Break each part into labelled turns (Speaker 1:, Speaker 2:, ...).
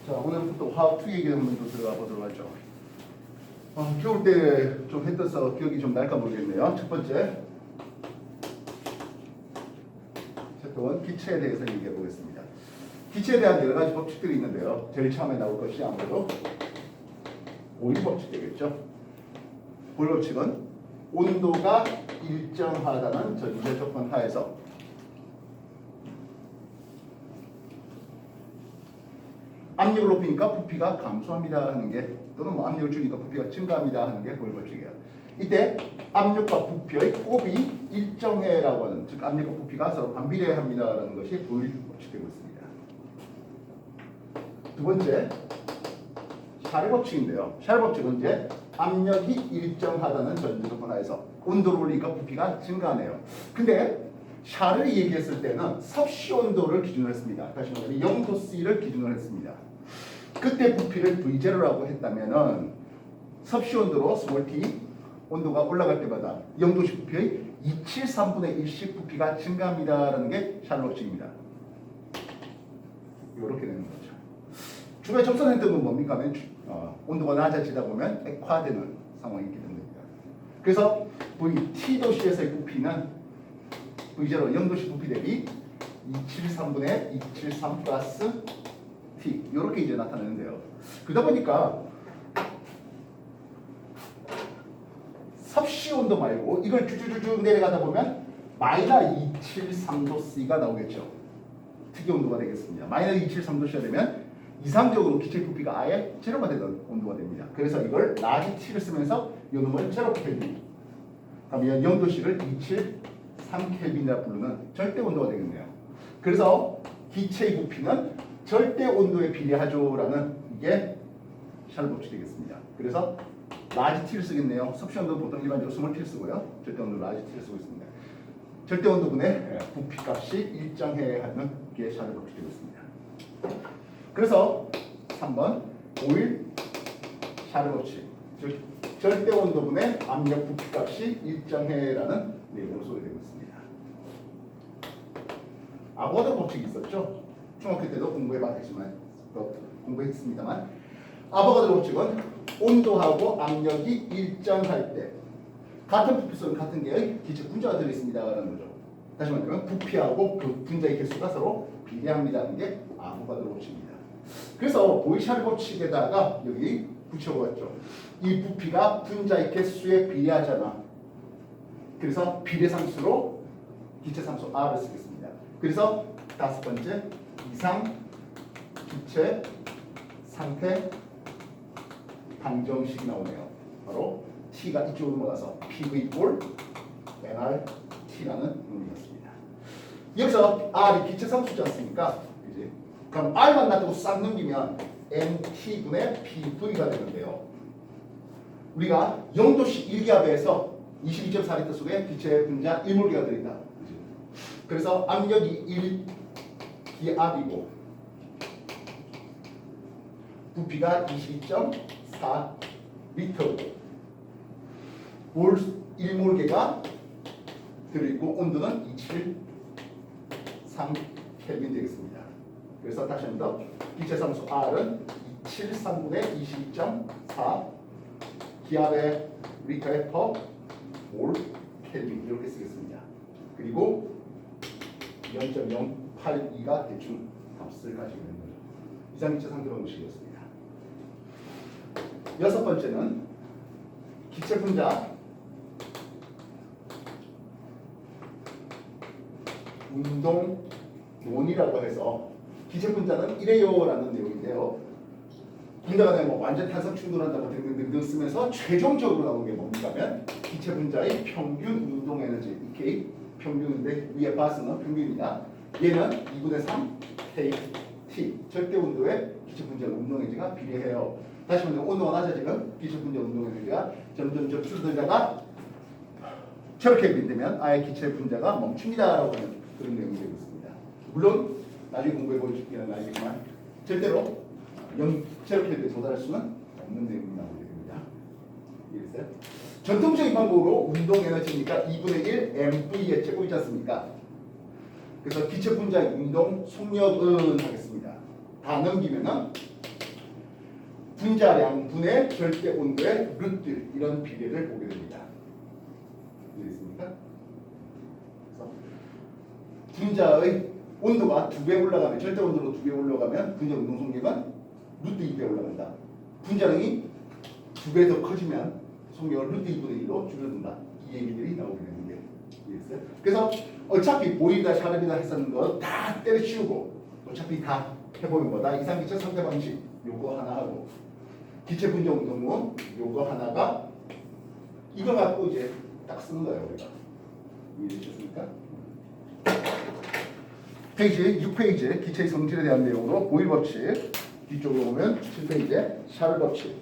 Speaker 1: 자, 오늘부터 또 화학 투기 얘기 한번 또 들어가 보도록 하죠. 겨울 때 좀 해 떠서 기억이 좀 날까 모르겠네요. 첫 번째, 챕터 1 기체에 대해서 얘기해 보겠습니다. 기체에 대한 여러 가지 법칙들이 있는데요. 제일 처음에 나올 것이 아무래도 보일 법칙 되겠죠. 보일 법칙은 온도가 일정하다는 전제 조건 하에서 압력을 높이니까 부피가 감소합니다 하는 게, 또는 뭐 압력을 줄이니까 부피가 증가합니다 하는 게 보일 법칙이에요. 이때 압력과 부피의 곱이 일정해라고 하는, 즉 압력과 부피가 서로 반비례합니다라는 것이 보일 법칙 되고 있습니다. 두 번째, 샤를 법칙인데요. 샤를 법칙은 이제 압력이 일정하다는 전제 조건 하에서 온도를 올리니까 부피가 증가하네요. 근데 샤를 얘기했을 때는 섭씨 온도를 기준으로 했습니다. 다시 말하면 0도 C를 기준으로 했습니다. 그때 부피를 V0라고 했다면은 섭씨 온도로 스몰 t 온도가 올라갈 때마다 0도씨 부피의 273분의 1씩 부피가 증가합니다라는 게 샤를 법칙입니다. 이렇게 되는 거죠. 주변에 접선했던 건 뭡니까 하면 온도가 낮아지다 보면 액화되는 상황이 있게 됩니다. 그래서 T도시에서의 부피는 V0 0도씨 부피 대비 273분의 273 플러스 T 이렇게 이제 나타내는데요. 그러다 보니까 섭씨 온도 말고 이걸 쭉쭉쭉 내려가다 보면 마이너스 273도 C가 나오겠죠. 특이 온도가 되겠습니다. 마이너스 273도씨가 되면 이상적으로 기체 부피가 아예 제로가 되는 온도가 됩니다. 그래서 이걸 라지 T를 쓰면서 이 놈을 제로 켈빈, 그러면 0도씨를 273켈빈이라 부르는 절대 온도가 되겠네요. 그래서 기체의 부피는 절대 온도에 비례하죠라는 이게 샤를 법칙이 되겠습니다. 그래서 라지 T를 쓰겠네요. 섭씨 온도는 보통 일반적으로 스몰 T를 쓰고요. 절대 온도 라지 T를 쓰고 있습니다. 절대 온도분의 부피 값이 일정해야 하는 게 샤를 법칙이 되겠습니다. 그래서 3번 오일 샤를 법칙, 즉 절대 온도분의 압력 부피 값이 일정해라는 내용으로 소개되고 있습니다. 아보가드로 법칙이 있었죠. 중학교 때도 공부했습니다만 아보가드로 법칙은 온도하고 압력이 일정할 때 같은 부피수는 같은 개의 기체 분자가 들어있습니다라는 거죠. 다시 말하면 부피하고 그 분자의 개수가 서로 비례합니다는 게 아보가드로 법칙입니다. 그래서 보이샤르 법칙에다가 여기 붙여보았죠. 이 부피가 분자의 개수에 비례하잖아. 그래서 비례상수로 기체상수 R을 쓰겠습니다. 그래서 다섯 번째, 이상 기체 상태 방정식이 나오네요. 바로 T가 이쪽으로 넘어가서 PV 꼴 NRT라는 의미였습니다. 여기서 R이 기체상수지 않습니까? 그지? 그럼 R만 놔두고 싹 넘기면 NT분의 PV가 되는데요. 우리가 0도씨 1기압에서 22.4리터 속에 기체 분자 1몰기가 들어있다. 그지? 그래서 압력이 1기압이고 부피가 22.4리터고 올 1몰개가 들어있고 온도는 273켈빈 되겠습니다. 그래서 다시 한 번 더 기체상수 R은 273분의 22.4 기압의 리터에 퍼 몰 켈빈 이렇게 쓰겠습니다. 그리고 0.082가 대충 값을 가지고 있는 거죠. 이상기체 상태 방식이었습니다. 여섯 번째는 기체 분자 운동론이라고 해서 기체 분자는 이래요라는 내용인데요. 분자가 되면 완전 탄성 충돌한다고 등등등등 쓰면서 최종적으로 나오는 게 뭡니까 하면 기체 분자의 평균 운동 에너지 K 평균인데 위에 바스는 평균이다. 얘는 2분의 3 KT 절대 온도에 기체 분자 운동 에너지가 비례해요. 다시 말하면 온도가 낮아지면 기체 분자 운동 에너지가 점점 줄어들다가 제로켈빈 되면 아예 기체 분자가 멈춥니다라고 하는 그런 내용이 되고 있습니다. 물론 나중에 공부해 보시기는 알겠지만 절대로 제로켈빈에 도달할 수는 없는 내용이 나오게 됩니다. 이해했어요? 전통적인 방법으로 운동 에너지니까 2분의 1 mv의 제곱이지 않습니까? 그래서 기체 분자의 운동 속력은 하겠습니다. 다 넘기면은 분자량 분의 절대 온도의 루트 이런 비례를 보게 됩니다. 이해됐습니까? 그래서 분자의 온도가 2배 올라가면 절대 온도로 2배 올라가면 분자 운동 속력은 루트 2배 올라간다. 분자량이 2배 더 커지면 속력은 루트 2분의 1로 줄어든다. 이 얘기들이 나오게 되는데 이해했어요? 그래서 어차피 보일이나 샤르비나 했었는 거 다 때려치우고 어차피 다 해보는 거다. 이상기체 상대 방식 요거 하나 하고 기체 분자 운동은 요거 하나가 이거 갖고 이제 딱 쓰는 거예요 우리가. 이해되셨습니까? 페이지 6페이지 기체의 성질에 대한 내용으로 보일 법칙, 뒤쪽으로 보면 7페이지에 샤를 법칙,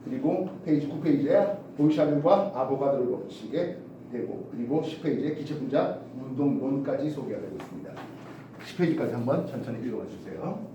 Speaker 1: 그리고 페이지 9페이지에 보이샤를과 아보가드로 법칙에 되고, 그리고 10페이지에 기체 분자 운동론까지 소개가 되고 있습니다. 10페이지까지 한번 천천히 읽어봐 주세요.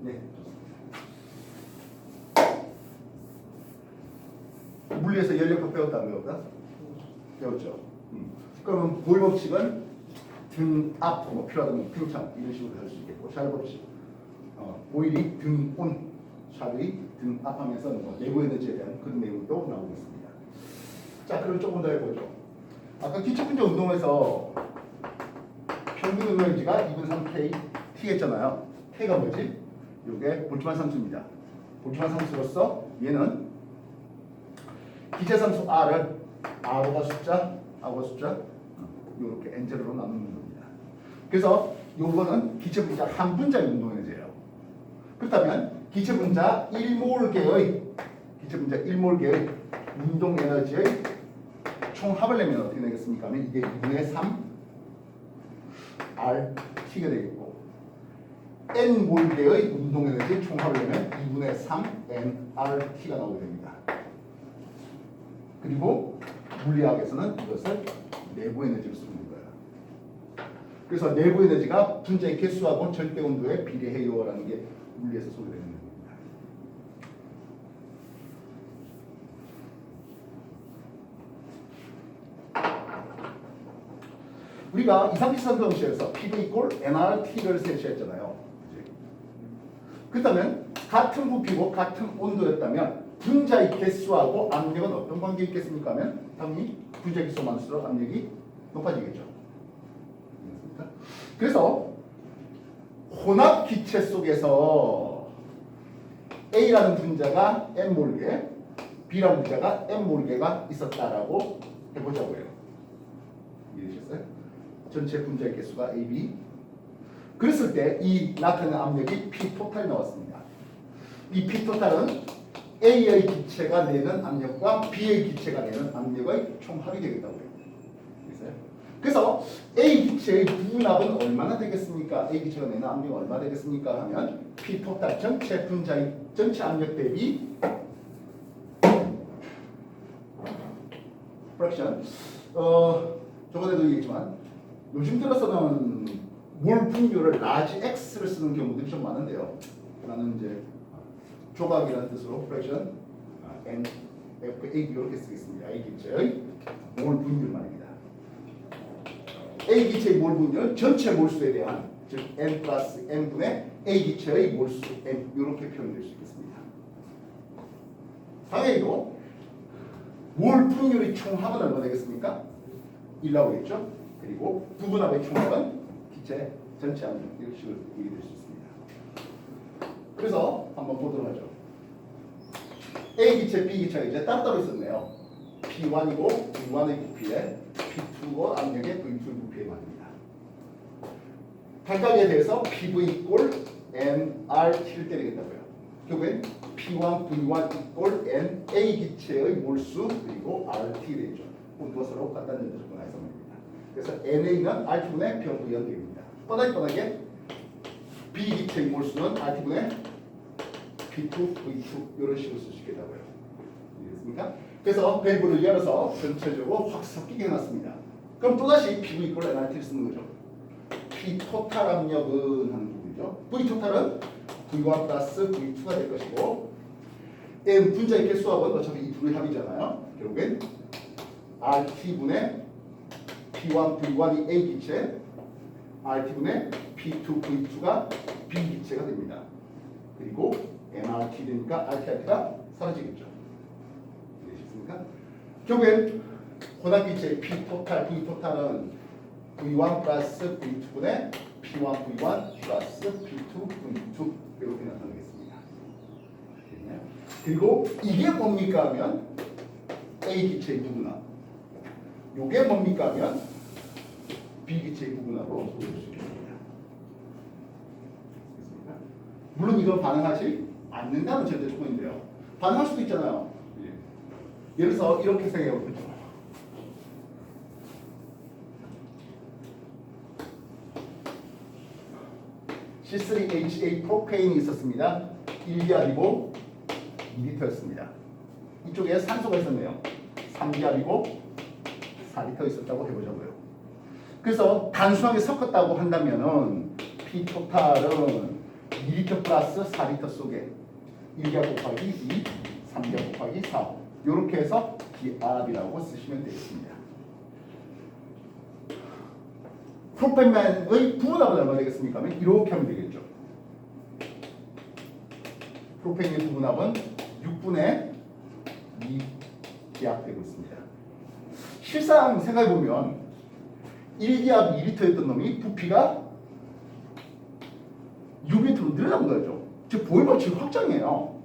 Speaker 1: 네, 좋습니다. 물리에서 연력학 배웠다 안 배웠다? 배웠죠. 그러면 보일 법칙은 등 앞, 뭐 필요하다면 등창 이런 식으로 할 수 있겠고, 샤르 법칙, 보일이 등 온, 샤르이 등 앞하면서 뭐 내부 에너지에 대한 그런 내용도 나오고 있습니다. 자, 그럼 조금 더 해보죠. 아까 기체 분자 운동에서 평균 운동에너지가 2분 3K T 했잖아요. K가 뭐지? 이게 볼트만 상수입니다. 볼트만 상수로서 얘는 기체상수 R을 R가 숫자, 이렇게 N제로 나누는 겁니다. 그래서 요거는 기체 분자 한 분자의 운동 에너지예요. 그렇다면 기체 분자 1몰계의 운동 에너지의 총합을 내면 어떻게 되겠습니까? 하면 이게 2분의 3 RT가 되겠고, N몰계의 운동 에너지 총합을 내면 2분의 3 nRT가 나오게 됩니다. 그리고 물리학에서는 이것을 내부 에너지로 쓰는 거예요. 그래서 내부 에너지가 분자의 개수하고 절대 온도에 비례해요라는 게 물리에서 소개되는 겁니다. 우리가 이상기상 정시에서 PV 이꼴 nRT를 제시했잖아요. 그렇다면 같은 부피고 같은 온도였다면 분자의 개수하고 압력은 어떤 관계 있겠습니까? 하면 당연히 분자 개수 많을수록 압력이 높아지겠죠. 그래서 혼합 기체 속에서 A라는 분자가 N몰계, B라는 분자가 N몰계가 있었다라고 해보자고요. 이해되셨어요? 전체 분자의 개수가 A, B. 그랬을 때 이 나타나는 압력이 P 토탈이 나왔습니다. 이 P 토탈은 A의 기체가 내는 압력과 B의 기체가 내는 압력의 총합이 되겠다고요. 그래서 A 기체의 분압은 얼마나 되겠습니까? A 기체가 내는 압력은 얼마나 되겠습니까? 하면 P 토탈 전체 분자의 전체 압력 대비 프랙션. 저번에도 얘기했지만 요즘 들어서는 몰 분율을 라지 X를 쓰는 경우들이 좀 많은데요. 나는 이제 조각이라는 뜻으로 프랙션 N, F, A 이렇게 쓰겠습니다. A 기체의 몰 분율 말입니다. A 기체의 몰 분율 전체 몰수에 대한 즉 N 플러스 N분의 A 기체의 몰수 N 이렇게 표현될 수 있겠습니다. 당연히도 몰 분율의 총합은 얼마 되겠습니까? 1 나오겠죠? 그리고 부분합의 총합은 기체 전체 압력 이런 식으로 얘기될 수 있습니다. 그래서 한번 보도록 하죠. A 기체, B 기체가 이제 따로따로 있었네요. P1이고 V1의 부피에 P2고 압력의 V2 부피에 말입니다. 각각에 대해서 PV 이꼴 nRT를 때리겠다고요. 결국엔 P1, V1 이꼴 N A 기체의 몰수 그리고 RT 되죠. 온도가 서로 같다는 조건 하에서 말입니다. 그래서 NA는 RT분의 평VN 되겠습니다. 뻔하게 B 기체의 몰수는 RT분의 P2, V2 이런 식으로 쓸 수 있겠다고요. 이해됐습니까? 그래서 밸브를 열어서 전체적으로 확 섞이게 해놨습니다. 그럼 또다시 PV 이꼴 NRT를 쓰는 거죠. P 토탈 압력은 하는 부분이죠. V 토탈은 V1 플러스 V2가 될 것이고 N 분자의 개수합은 어차피 이 둘의 합이잖아요. 결국엔 RT분의 P1, V1이 A 기체, RT분의 P2, V2가 B 기체가 됩니다. 그리고 NRT 되니까 RT가 사라지겠죠. 이해하셨습니까? 결국엔 혼합기체의 P 토탈, V 토탈은 V1 플러스 V2분의 P1, V1 플러스 P2, V2 이렇게 나타나겠습니다. 그리고 이게 뭡니까 하면 A 기체의 부분합, 요게 뭡니까 하면 B 기체의 부분합으로 보여줄 수 있습니다. 물론 이건 반응하지 않는다는 절대 조건인데요. 반응할 수도 있잖아요. 예를 들어서 이렇게 생각해 보죠. C3H8 프로페인이 있었습니다. 1기압이고 2리터였습니다. 이쪽에 산소가 있었네요. 3기압이고 4리터 있었다고 해보자고요. 그래서 단순하게 섞었다고 한다면은 P 토탈은 2리터 플러스 4리터 속에 1기압 곱하기 2, 3기압 곱하기 4 이렇게 해서 기압이라고 쓰시면 되겠습니다. 프로페인의 부분합은 얼마 되겠습니까? 이렇게 하면 되겠죠. 프로페인의 부분합은 6분의 2 기압되고 있습니다. 실상 생각해보면 1기압 2리터였던 놈이 부피가 6리터로 늘어난 거죠. 즉 보일법칙 확장이에요.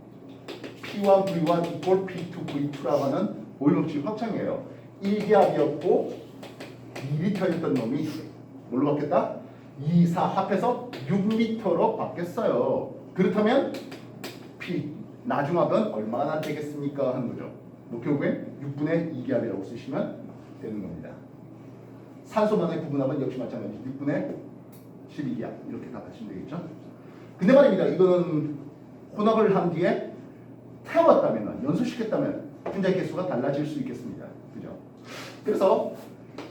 Speaker 1: P1, V1 이꼴 P2, V2라고 하는 보일법칙 확장이에요. 1기압이었고 2리터였던 놈이 뭘로 바뀌었다? 2, 4 합해서 6리터로 바뀌었어요. 그렇다면 P 나중합은 얼마나 되겠습니까? 하는 거죠. 뭐 결국엔 6분의 2기압이라고 쓰시면 되는 겁니다. 산소만의 부분합은 역시 마찬가지 6분의 12기압 이렇게 답하시면 되겠죠. 근데 말입니다. 이거는 혼합을 한 뒤에 태웠다면 연소시켰다면 분자의 개수가 달라질 수 있겠습니다. 그죠? 그래서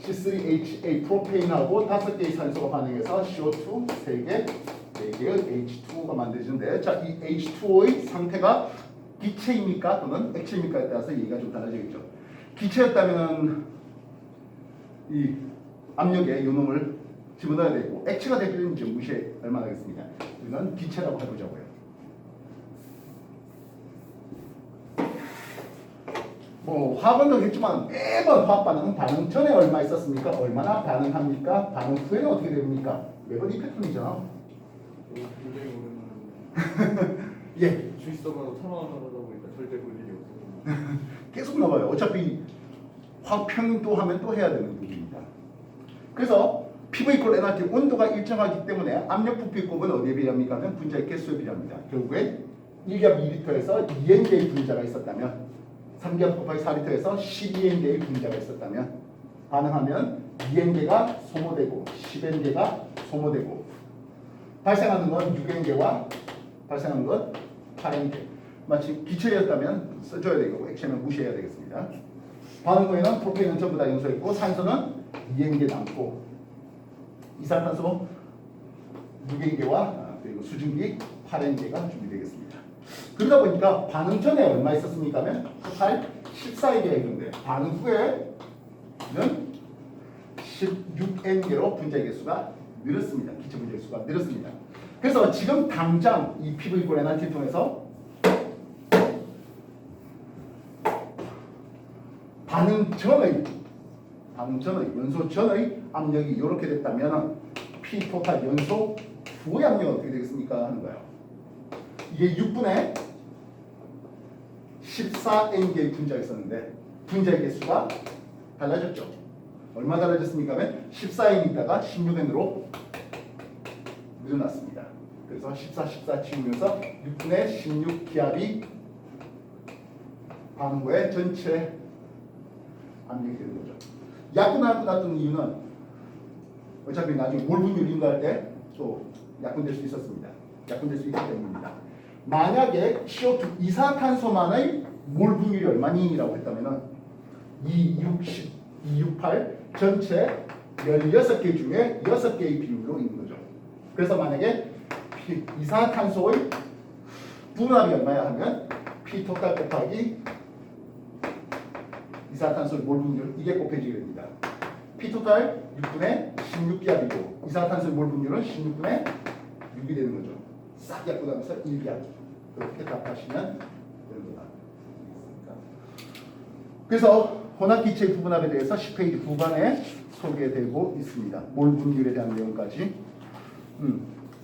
Speaker 1: C3H8 프로페인하고 5개의 산소가 반응해서 CO2 3개, 4개의 H2O가 만들어지는데 자, 이 H2O의 상태가 기체입니까? 또는 액체입니까에 따라서 얘기가 좀 달라지겠죠. 기체였다면 이 압력에 요놈을 집어넣어야 되고 액체가 되면 이제 무시해 얼마나 하겠습니까? 이건 기체라고 해보자고요. 뭐 화학은 했지만 매번 화학 반응은 반응 전에 얼마 있었습니까? 얼마나 반응합니까? 반응 후에는 어떻게 됩니까? 매번 이 패턴이죠.
Speaker 2: 굉장히 오랜만에
Speaker 1: 예,
Speaker 2: 주입사마다 천원하다 보니까 절대 볼 일이 없어요.
Speaker 1: 계속 나와요. 어차피 화평도 하면 또 해야 되는 부분입니다. 그래서 PV 이퀄 NRT 온도가 일정하기 때문에 압력 부피곱은 어디에 비례합니까? 하면 분자의 개수에 비례합니다. 결국엔 1기압 2리터에서 2N개의 분자가 있었다면 3기압 곱하기 4리터에서 12N개의 분자가 있었다면 반응하면 2N개가 소모되고 10N개가 소모되고 발생하는 건 6N개와 발생하는 건 8N개. 마치 기체였다면 써줘야 되고 액체는 무시해야 되겠습니다. 반응 후에는 프로페인은 전부 다 연소했고 산소는 2N개 남고 이산화탄소 6N개와 그리고 수증기 8N개가 준비되겠습니다. 그러다 보니까 반응 전에 얼마 있었습니까? 하면 토탈 14N개가 있는데 반응 후에는 16N개로 분자의 개수가 늘었습니다. 기체 분자의 수가 늘었습니다. 그래서 지금 당장 이 PV 이퀄 NRT를 통해서 반응 전의 연소 전의 압력이 이렇게 됐다면 P 토탈 연소 후의 압력은 어떻게 되겠습니까? 하는 거예요. 이게 6분의 14N개의 분자가 있었는데 분자의 개수가 달라졌죠. 얼마 달라졌습니까? 하면 14N 있다가 16N으로 늘어났습니다. 그래서 14, 14 지우면서 6분의 16 기압이 반응구의 전체 압력이 되는 거죠. 약분하고 같은 이유는 어차피 나중에 몰 분율 인가할 때 또 약분될 수 있었습니다. 약분될 수 있기 때문입니다. 만약에 CO2 이산화탄소만의 몰 분율이 얼마니라고 했다면은 260, 268 전체 16개 중에 6개의 비율로 있는 거죠. 그래서 만약에 이산화탄소의 분압이 얼마야 하면 P 토탈 곱하기 이산화탄소의 몰 분율 이게 곱해지게 됩니다. P 토탈 6분의 16기압이고 이산화탄소의 몰 분율은 16분의 6이 되는 거죠. 싹 약분하면서 1기압 그렇게 답하시면 되는 거다. 그래서 혼합기체의 부분합에 대해서 10페이지 후반에 소개되고 있습니다. 몰 분율에 대한 내용까지.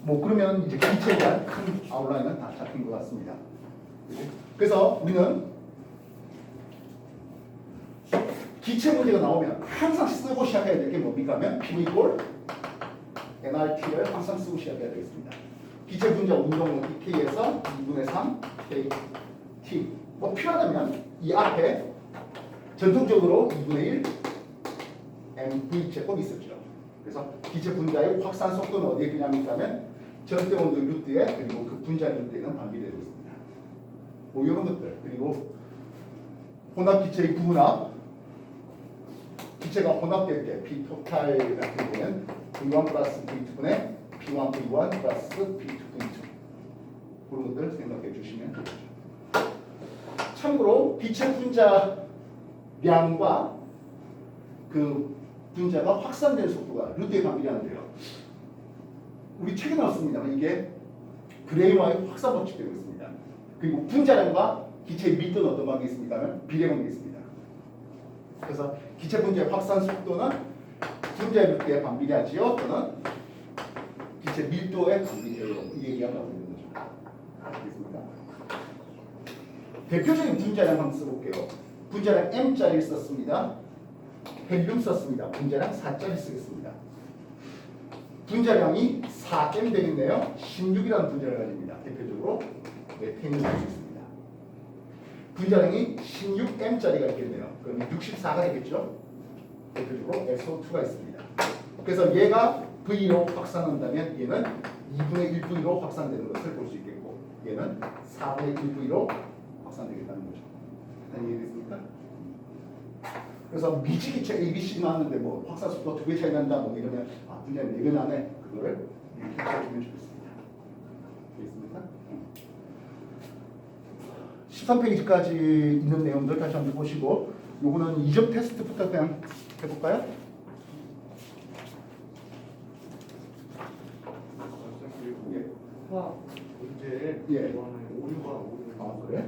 Speaker 1: 뭐 그러면 이제 기체에 대한 큰 아웃라인은 다 잡힌 것 같습니다. 그래서 우리는 기체 문제가 나오면 항상 쓰고 시작해야 될 게 뭡니까 하면 P 이꼴 nRT를 항상 쓰고 시작해야 되겠습니다. 기체 분자 운동은 K에서 2분의 3 KT 뭐 필요하다면 이 앞에 전통적으로 2분의 1 mv 제곱이 있었죠. 그래서 기체 분자의 확산 속도는 어디에 비례합니까 하면 절대 온도 루트에 그리고 그 분자 루트에는 반비되고 있습니다. 뭐 이런 것들 그리고 혼합 기체의 구분합 기체가 혼합될 때 P 토탈 같은 경우는 V1 플러스 V2분의 P1 V1 플러스 P2 V2 그런 것들 생각해 주시면 되겠죠. 참고로 기체 분자량과 그 분자가 확산되는 속도가 루트에 반비례하는데요. 우리 책에 나왔습니다만 이게 그레이와의 확산 법칙되고 있습니다. 그리고 분자량과 기체의 밀도는 어떤 관계 있습니까 하면 비례 관계 있습니다. 그래서 기체 분자의 확산 속도는 분자의 루트에 반비례하지요. 또는 기체 밀도에 반비례해요. 이 얘기가 나오고 있는 거죠. 알겠습니까? 대표적인 분자량 한번 써볼게요. 분자량 M짜리 썼습니다. 헬륨 썼습니다. 분자량 4짜리 쓰겠습니다. 분자량이 4M 되겠네요. 16이라는 분자를 가집니다. 대표적으로 메탄을 볼 수 있습니다. 분자량이 16M짜리가 있겠네요. 그러면 64가 되겠죠. 대표적으로 SO2가 있습니다. 그래서 얘가 V로 확산한다면 얘는 2분의 1V로 확산되는 것을 볼 수 있겠고 얘는 4분의 1V로 확산되겠다는 거죠. 이해됐습니까? 그래서 미지기체 ABC 나왔는데 뭐 확산 속도 2배 차이 난다 뭐 이러면 아 분자량 4배 나네 그거를 이렇게 해주면 좋겠습니다. 되겠습니까? 13페이지까지 있는 내용들 다시 한번 보시고 요거는 2점 테스트부터 그냥 해볼까요?
Speaker 2: 그리고 화학 문제에
Speaker 1: 예.
Speaker 2: 이거는 오류가
Speaker 1: 아 그래?